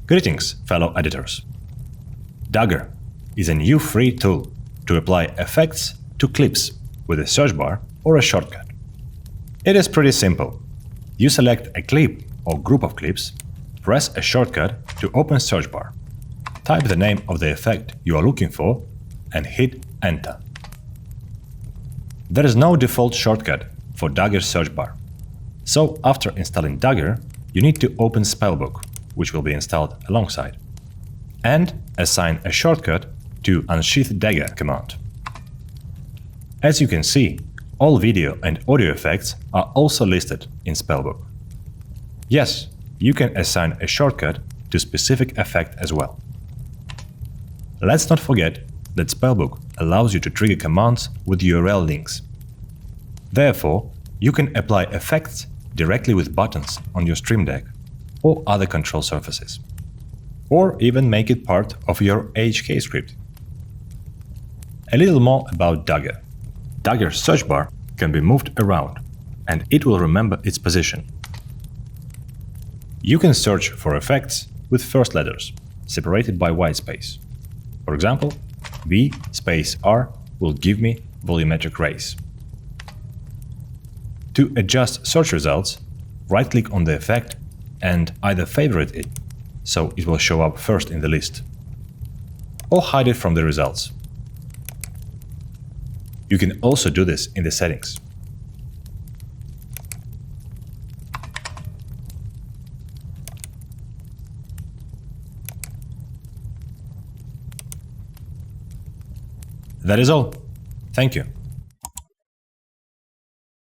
Greetings, fellow editors. Dagger is a new free tool to apply effects to clips with a search bar or a shortcut. It is pretty simple. You select a clip or group of clips, press a shortcut to open search bar, type the name of the effect you are looking for, and hit Enter. There is no default shortcut for Dagger's search bar, so after installing Dagger, you need to open Spellbook, which will be installed alongside, and assign a shortcut to Unsheathe Dagger command. As you can see, all video and audio effects are also listed in Spellbook. Yes, you can assign a shortcut to specific effect as well. Let's not forget that Spellbook allows you to trigger commands with URL links. Therefore, you can apply effects directly with buttons on your Stream Deck or other control surfaces, or even make it part of your HK script. A little more about Dagger. Dagger's search bar can be moved around, and it will remember its position. You can search for effects with first letters, separated by white space. For example, V space R will give me volumetric rays. To adjust search results, right-click on the effect and either favorite it, so it will show up first in the list, or hide it from the results. You can also do this in the settings. That is all. Thank you.